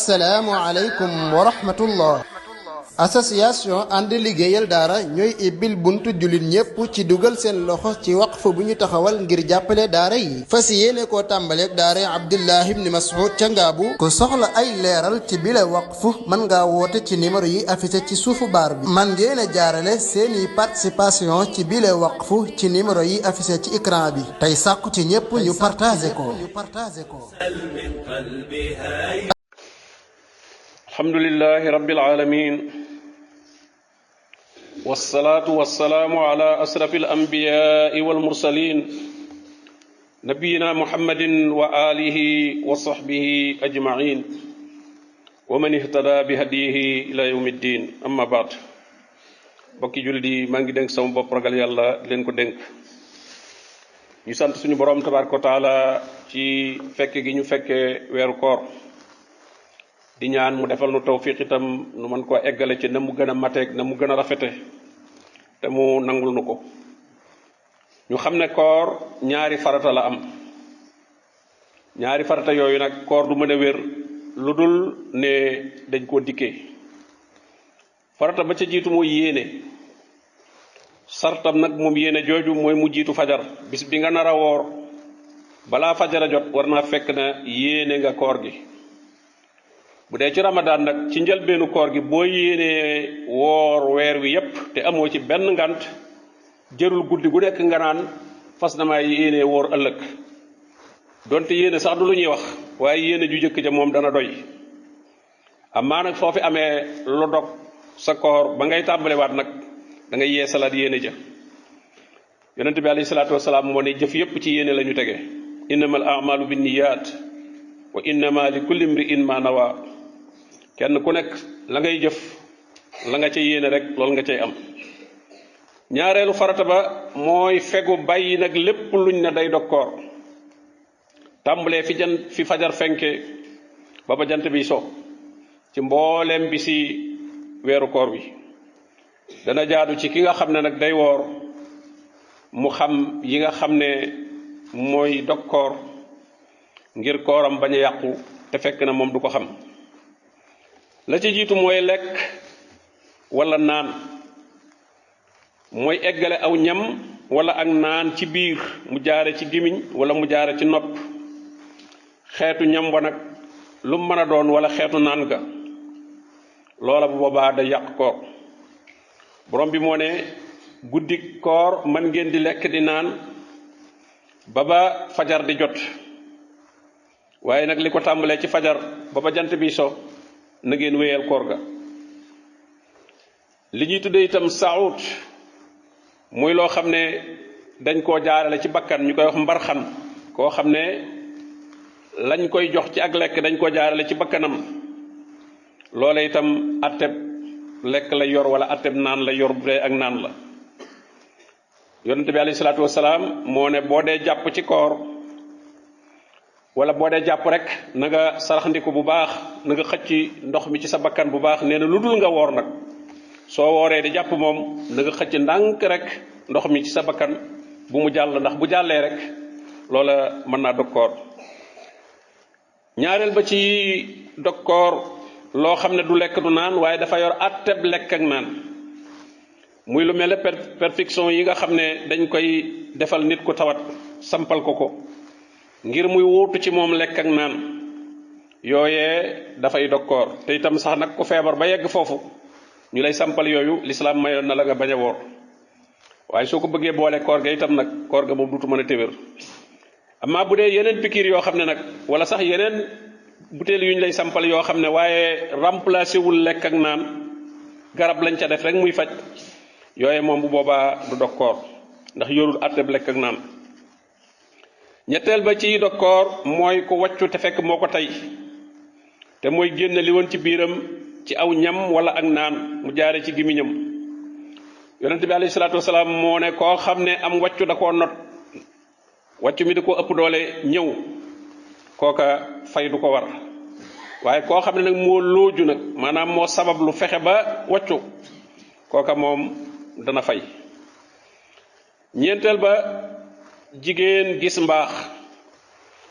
assalaamu aleykum wa rahmatullah. association ànd liggéeyal daara ñooy ibbil buntu jullit ñépp ci dugal seen loxo ci waqf bu ñu taxawal ngir jàppale daara yi fas yéene koo tàmbaleeg daara Abdullah ibn Mas'ud ca Ngaabu. ku soxla ay leeral ci bile waqf mën ngaa woote ci numéro yi affiché ci suufu baar bi. man ngeen a jaarale seeni participation ci bile waqf ci numéro yi affiché ci écran bi tey sàkku ci ñépp ñu partagé ko. alhamdulillahi rabbil alamin wassalatu wassalamu ala asrafil anbiya'i wal mursalin nabiyina muhammadin wa alihi wa sahbihi ajma'in wa man ihtada bi hadihi ila yawmiddin amma ba'd. bokki jullit yi maa ngi dénk sama bopp ragal yàlla leen ko dénk ñu sant suñu borom tabaraka wa taala ci fekke gi ñu fekke weeru koor di ñaan mu defal nu tawfiq itam nu mën koo eggale ci na mu gën a mateeg na mu gën a rafete te mu nangul nu ko. ñu xam ne koor ñaari farata la am ñaari farata yooyu nag koor du mën a wér lu dul ne dañ koo dikkee. farata ba ca jiitu mooy yéene sartam nag moom yéene jooju mooy mu jiitu fajar. bis bi nga nar a woor balaa fajara jot war naa fekk na yéene nga koor gi. bu dee ci ramadan nag ci njëlbeenu koor gi boo yéenee woor weer wi yépp te amoo ci benn ngant jërul guddi gu nekk nga naan fas na maa yéenee woor ëllëg donte yéene sax du lu ñuy wax waaye yéene ju jëkk ja moom dana doy. amaa nag foo fi amee lu dog sa koor ba ngay tàmbalewaat nag da ngay yeesalaat yéene ja. yonente bi alayhi salaatu wasalaam moo ne jëf yépp ci yéene la ñu tege. innamal a'malu binniyat wa innama li kulli imri'in ma nawa. kenn ku nekk la ngay jëf la nga ca yéene rek loolu nga cay am. ñaareelu farata ba mooy fegu bàyyi nag lépp luñ ne day dog koor tàmbalee fi fajar fenke ba ba jant bi so ci mbooleem bi si weeru koor bi. dana jaadu ci ki nga xam ne nag day woor mu xam yi nga xam ne mooy dog koor ngir kooram bañ a yàqu te fekk na moom du ko xam. la ci jiitu mooy lekk wala naan mooy eggale aw ñam wala ak naan ci biir mu jaare ci gimiñ wala mu jaare ci nopp. xeetu ñam wa nag lu mën a doon wala xeetu naan ga loola bu boobaa day yàq koor. borom bi moo ne guddi koor mën ngeen di lekk di naan ba fajar di jot waaye nag li ko tàmbalee ci fajar ba jant bi so na ngeen wéyal koor ga. li ñuy tuddee itam saut muy loo xam ne dañ koo jaarale ci bakkan ñu koy wax mbarxan koo xam ne lañ koy jox ci ak lekk dañ koo jaarale ci bakkanam loola itam atteb lekk la yor wala atteb naan la yor bu dee ak naan la. yonente bi alayhi salaatu wasalaam moo ne boo dee jàpp ci koor wala boo dee jàpp rek na nga saraxndiku bu baax na nga xëcc ndox mi ci sa bakkan bu baax nee na lu dul nga woor nag soo wooree di jàpp moom na nga xëcc ndànk rek ndox mi ci sa bakkan bu mu jàll ndax bu jàllee rek loola mën naa dog koor. ñaareel ba ci dog koor loo xam ne du lekk du naan waaye dafa yor atteb lekk ak naan muy lu mel ne perfection yi nga xam ne dañ koy defal nit ku tawat sampal ko ngir muy wuutu ci moom lekk ak naan yooyee dafay dog koor. te itam sax nag ku feebar ba yegg foofu ñu lay sampal yooyu lislaam mayoon na la nga bañ a woor waaye soo ko bëggee boole koor ga itam nag koor ga moom duutu mën a téwér. amaa bu dee yeneen pikiir yoo xam ne nag wala sax yeneen butéel yu ñu lay sampal yoo xam ne waaye remplacé wul lekk ak naan garab lañ ca def rek muy faj yooye moom bu boobaa du dog koor ndax yorul atteb lekk ak naan. ñetteel ba ci dog koor mooy ku wàccu te fekk moo ko tey te mooy génn li woon ci biiram ci aw ñam wala ak naan mu jaare ci gimiñam. yonent bi alayhi salaatu wasalaam moo ne koo xam ne am wàccu da koo not wàccu mi da koo ëpp doole ñëw kooka fay du ko war waaye koo xam ne nag moo looju nag maanaam moo sabab lu fexe ba wàccu kooka moom dana fay. ñeenteel ba jigéen gis mbaax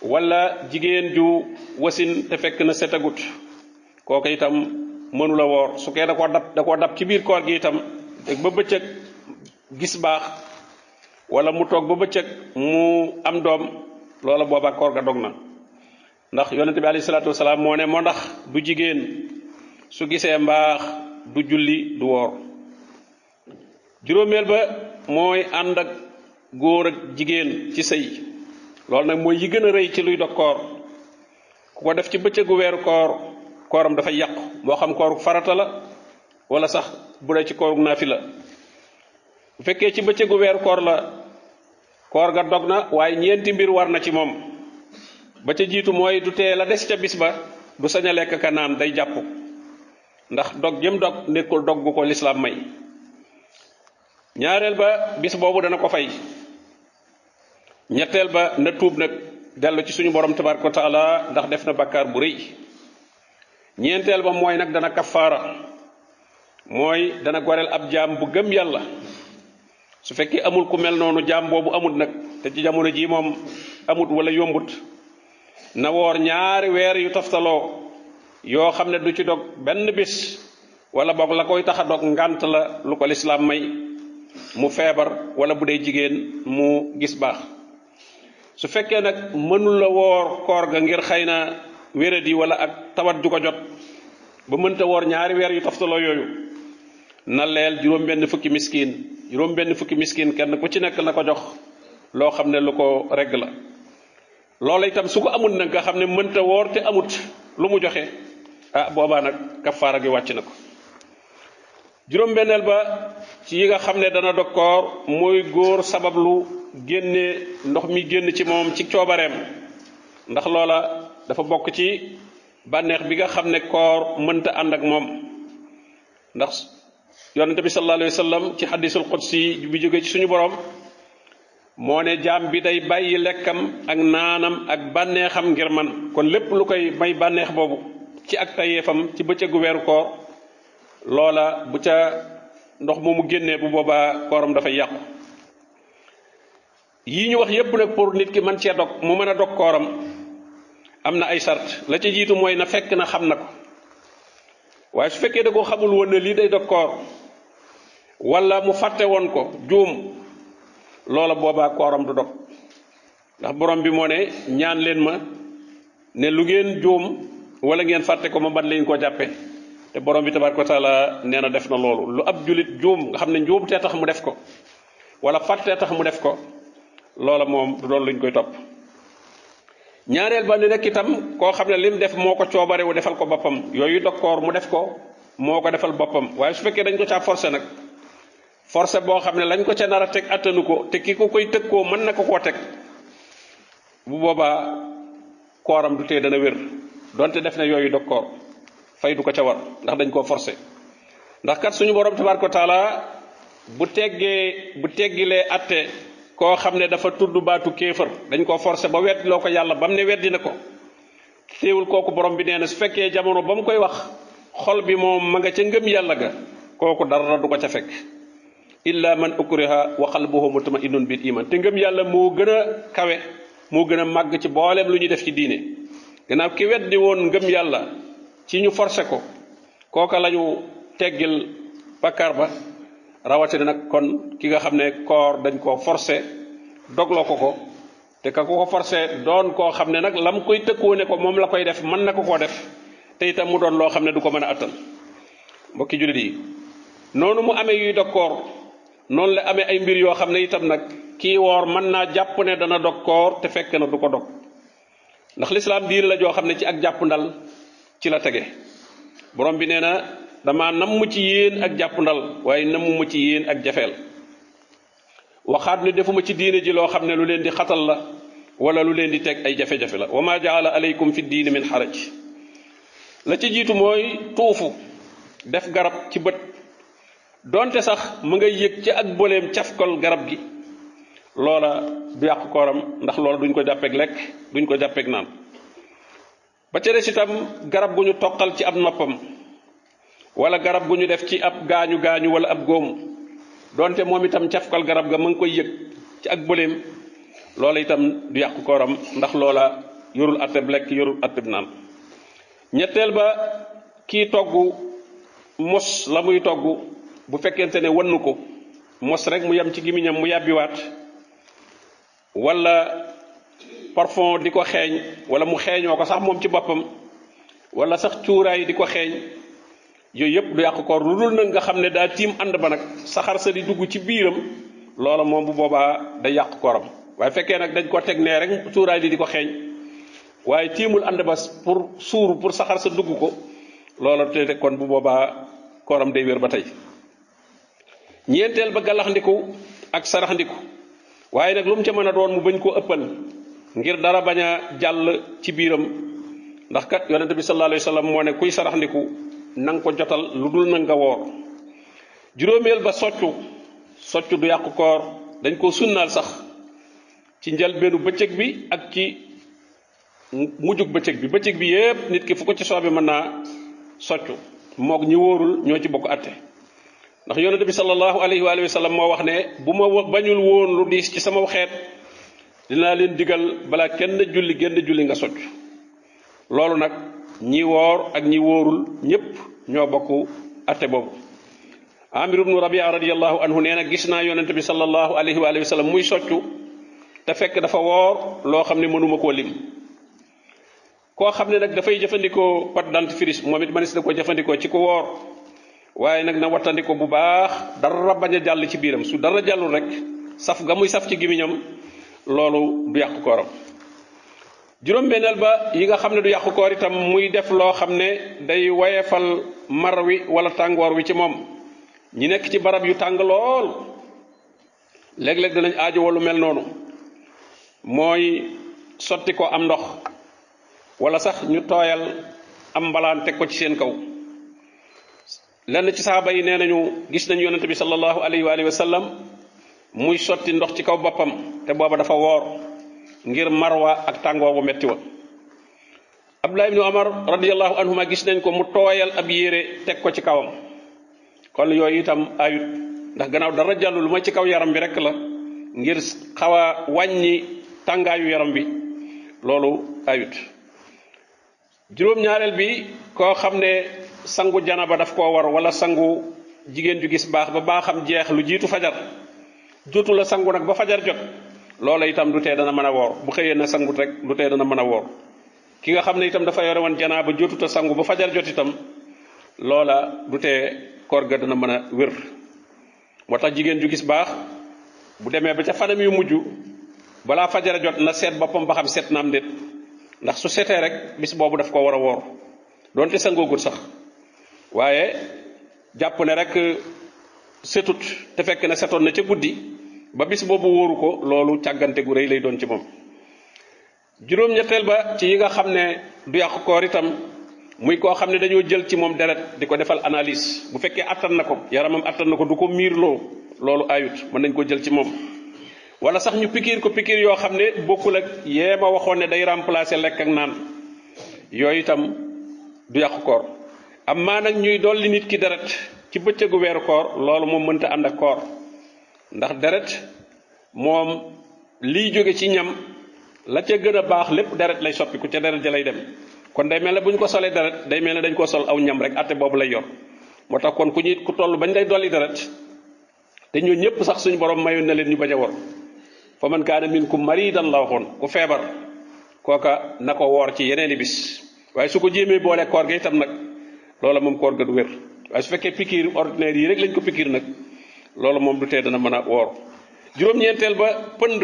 wala jigéen ju wasin te fekk na setagut kooku itam mënula woor su kee da koo dab ci biir koor gi itam ba bëccëg gis baax wala mu toog ba bëccëg mu am doom loola boobaa koor ga dog na ndax yonente bi alayhi salaatu wasalaam moo ne moo ndax du jigéen su gisee mbaax du julli du woor juróomeel ba mooy ànd ak góor ak jigéen ci sëy loolu nag mooy yi gën a rëy ci luy dog koor ku ko def ci bëccëgu weeru kooram dafay yàqu moo xam kooru farata la wala sax bu dee ci kooru naafila bu fekkee ci bëccëgu weeru koor la koor ga dog na waaye ñeenti mbir war na ci moom ba ca jiitu mooy du tee la des ca bis ba du sañ a lekk ka naan day jàpp ndax dog jëm dog nekkul dog gu ko lislaam may ñaareel ba bis boobu dana ko fay ñetteel ba na tuub nag dellu ci suñu borom tabaraka wa taala ndax def na bakkaar bu rëy ñeenteel ba mooy nag dana kafaara mooy dana goreel ab jaam bu gëm yàlla su fekkee amul ku mel noonu jaam boobu amut nag te ci jamono ji moom amut wala yombut na woor ñaari weer yu toftaloo yoo xam ne du ci dog benn bis wala boog la koy tax a dog ngànt la lu ko lislaam may mu feebar wala bu dee jigéen mu gis baax su fekkee nag mënul la woor koor ga ngir xëy na wéradi wala ak tawat ju ko jot ba mënta woor ñaari weer yu toftaloo yooyu na leel juróom-benn fukki miskin kenn ku ci nekk na ko jox loo xam ne lu ko regg la loola itam su ko amut nag nga xam ne mënta woor te amut lu mu joxe boobaa nag kafaara gi wàcc na ko juróom-benneel ba ci yi nga xam ne dana dog koor mooy góor sabablu génne ndox mi génn ci moom ci coobareem ndax loola dafa bokk ci bànneex bi nga xam ne koor mënta ànd ak moom ndax yonente bi sallallahu alayhi wa sallam ci hadisul qudsi bi jóge ci suñu borom moo ne jaam bi day bàyyi lekkam ak naanam ak bànneexam ngir man kon lépp lu koy may bànneex boobu ci ak tayeefam ci bëccëgu weeru koor loola bu ca ndox moomu génnee bu boobaa kooram dafay yàqu yii ñu wax yépp nag pour nit ki mën cee dog mu mën a dog kooram am na ay sart la ca jiitu mooy na fekk na xam na ko waaye su fekkee da ko xamul woon ne lii day dog koor wala mu fàtte woon ko juum loola boobaa kooram du dog ndax borom bi moo ne ñaan leen ma ne lu ngeen juum wala ngeen fàtte ko ma ban leen koo jàppe te borom bi tabaraka wa taala nee na def na loolu lu ab julit juum nga xam ne njuum tee tax mu def ko wala fàttee tax mu def ko loola moom du doon luñ koy topp ñaareel ba ni nekk itam koo xam ne lim def moo ko coobare wu defal ko boppam yooyu dokkoor mu def ko moo ko defal boppam waaye su fekkee dañ ko caa forcé nag forcé boo xam ne lañ ko ca nar a teg attanu ko te ki ko koy tëg koo mën na ko koo teg bu boobaa kooram du tee dana wér donte def na yooyu dokkoor fay du ko ca war ndax dañ koo forcé ndax kat suñu borom tabaraka wa taala bu teggilee atte koo xam ne dafa tudd baatu kéefër dañ koo forcé ba weddi loo ko yàlla ba mu ne weddi na ko téewul kooku borom bi nee na su fekkee jamono ba mu koy wax xol bi moom ma nga ca ngëm yàlla ga kooku dara du ko ca fekk illa man ukriha wa qalbuhu mutma'innun bil iman te ngëm yàlla moo gën a kawe moo gën a màgg ci booleem lu ñuy def ci diine gannaaw ki weddi woon ngëm yàlla ci ñu forcé ko kooka lañu teggil bakkaar ba rawatina nag kon ki nga xam ne koor dañ koo forcé dogloo ko te ka ko forcé doon koo xam ne nag lam koy tëkkoo ne ko moom la koy def mën na ko koo def te itam mu doon loo xam ne du ko mën a attan mbokki jullit yi noonu mu amee yuy dog koor noonu la amee ay mbir yoo xam ne itam nag kii woor mën naa jàpp ne dana dog koor te fekk na du ko dog ndax lislaam diine la joo xam ne ci ak jàpp ndal ci la tege borom bi nee na dama namm ci yéen ak jàpp ndal waaye nammuma ci yéen ak jafeel waxaat ne defuma ci diine ji loo xam ne lu leen di xatal la wala lu leen di teg ay jafe-jafe la wa ma jaala aleykum fi diine min xaraj la ci jiitu mooy tuufu def garab ci bët donte sax mu ngay yëg ci ak boleem cafkol garab gi loola du yàq kooram ndax loola duñ ko jàppeeg lekk duñ ko jàppeeg naan ba ca des itam garab gu ñu toqal ci ab noppam wala garab gu ñu def ci ab gaañu wala ab góom donte moom itam cafkal garab ga ma ngi koy yëg ci ak boleem loola itam du yàq kooram ndax loola yorul atteb lekk yorul atteb naan ñetteel ba kii togg mos la muy togg bu fekkente ne wannu ko mos rek mu yam ci gimiñam mu yàbbiwaat wala parfum di ko xeeñ wala mu xeeñoo ko sax moom ci boppam wala sax cuuraay di ko xeeñ yooyu yëpp du yàq koor lu dul nag nga xam ne daa tiim ànd ba nag saxar sa di dugg ci biiram loola moom bu boobaa day yàq kooram waaye fekkee nag dañ ko teg nee rek cuuraay di ko xeeñ waaye tiimul ànd ba pour suuru pour saxar sa dugg ko loola te kon bu boobaa kooram day wér ba tey ñeenteel ba galaxndiku ak saraxndiku waaye nag lu mu ca mën a doon mu bañ koo ëppal ngir dara bañ a jàll ci biiram ndax kat yonente bi sallallahu alayhi wa sallam moo ne kuy saraxndiku na nga ko jotal lu dul na nga woor juróomeel ba soccu du yàqu koor dañ koo sunnaal sax ci njëlbeenu bëccëg bi ak ci mujjug bëccëg bi yépp nit ki fu ko ci soobi mën naa soccu moog ñi wóorul ñoo ci bokk atte ndax yonente bi sallallahu alayhi wa sallam moo wax ne bu ma bañul woon lu diis ci sama xeet dinaa leen digal balaa kenn julli génn julli nga socc loolu nag ñi woor ak ñi wóorul ñépp ñoo bokk atte boobu amir ibnu rabia radiallahu anhu nee na gis naa yonente bi sallallahu alayhi wa sallam muy soccu te fekk dafa woor loo xam ne mënuma koo lim koo xam ne nag dafay jëfandikoo pâte dentifrice moom it manis na ko jëfandikoo ci ko woor waaye nag na wattandiko bu baax dara bañ a jàll ci biiram su dara jàllul rek saf ga muy saf ci gimiñam loolu du yàqu kooram juróom-benneel ba yi nga xam ne du yàqu koor itam muy def loo xam ne day woyefal mar wi wala tàngoor wi ci moom ñi nekk ci barab yu tàng lool léeg-léeg danañ aajo lu mel noonu mooy sotti ko am ndox wala sax ñu tooyal am mbalaan teg ko ci seen kaw lenn ci saaba yi nee nañu gis nañu yonente bi sallallahu alayhi wa sallam muy sotti ndox ci kaw boppam te booba dafa woor ngir marwa ak tàngoor bu metti wa abdullah ibnu omar radiallahu anhuma gis nañ ko mu tooyal ab yére teg ko ci kawam kon yooyu itam ayut ndax gannaaw dara jàllu lu ma ci kaw yaram bi rek la ngir xaw a wàññi tàngaayu yaram bi loolu ayut juróom-ñaareel bi koo xam ne sangu janaba daf koo war wala sangu jigéen ju gis baax ba baaxam jeex lu jiitu fajar jotu la sangu nag ba fajar jot loola itam du tee dana mën a woor bu xëyee na sangut rek du tee dana mën a woor ki nga xam ne itam dafa yore woon janaaba jotuta sangu ba fajar jot itam loola du tee koor ga dana mën a wér moo tax jigéen ju gis baax bu demee ba ca fanam yu mujj balaa fajar jot na seet boppam ba xam set naam déet ndax su setee rek bis boobu daf ko war a woor doonte sangoogut sax waaye jàpp ne rek setut te fekk ne setoon na ca guddi ba bis boobu wóoru ko loolu càggante gu rëy lay doon ci moom juróom-ñetteel ba ci yi nga xam ne du yàqu koor itam muy koo xam ne dañoo jël ci moom deret di ko defal analyse bu fekkee attan na ko yaramam attan na ko du ko miirloo loolu ayut mën nañ ko jël ci moom wala sax ñu pikiir ko pikiir yoo xam ne bokkul ak yee ma waxoon ne day remplacer lekk ak naan yooyu itam du yàqu koor amaa nag ñuy dolli nit ki deret ci bëccëgu weeru koor loolu moom mënta ànd ak koor ndax deret moom liy jóge ci ñam la ca gën a baax lépp deret lay soppiku ca deret ja lay dem kon day mel ne bu ñu ko solee deret day mel ne dañ koo sol aw ñam rek atte boobu lay yor moo tax kon ku toll bañ lay dolli deret te ñoo ñëpp sax suñu borom mayoon na leen ñu bañ a wor fa man kaana minkum maridan la waxoon ku feebar kooka na ko woor ci yeneeni bis waaye su ko jéemee boole koor ga itam nag loola moom koor ga du wér waaye su fekkee pikiir ordinaire yi rek lañ ko pikiir nag loolu moom du tee dana mën a woor juróom-ñeenteel ba pënd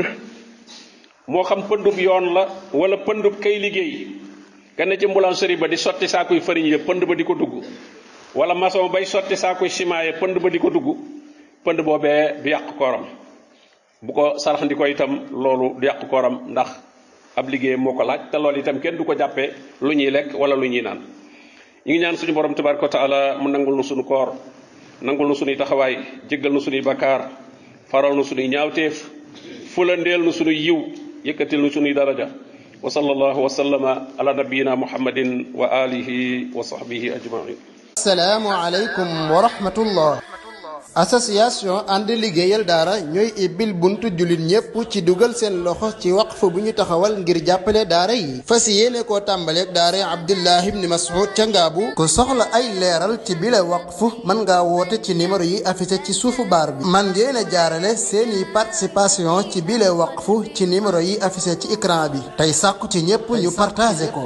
moo xam pëndub yoon la wala pëndub kay liggéey kenn ci boulangerie ba di sotti saakuy farine ya pënd ba di ko dugg wala maçon bay sotti saakuy ciment ya pënd ba di ko dugg pënd boobee du yàq kooram bu ko saraxandi ko itam loolu du yàq kooram ndax ab liggéey moo ko laaj te loolu itam kenn du ko jàppee lu ñuy lekk wala lu ñuy naan ñu ngi ñaan suñu borom tabaraka wa taala mu nangul nu suñu koor nangul nu suñuy taxawaay jéggal nu suñuy bakkaar faral nu suñuy ñaawteef fulandeel nu suñuy yiw yëkkatil nu suñuy daraja wa sallallahu wa sallama ala nabiyyina muhammadin wa alihi wa sahbihi ajmain. assalaamu aleykum wa rahmatullah. association ànd liggéeyal daara ñooy ibbil buntu jullit ñépp ci dugal seen loxo ci waqf bu ñu taxawal ngir jàppale daara yi fas yéene koo tàmbaleeg daara Abdullah ibn Mas'ud ca Ngaabu ku soxla ay leeral ci bile waqf mën ngaa woote ci numéro yi affiché ci suufu baar bi man ngeen a jaarale seeni participation ci bile waqf ci numéro yi affiché ci écran bi tey sàkku ci ñépp ñu partagé ko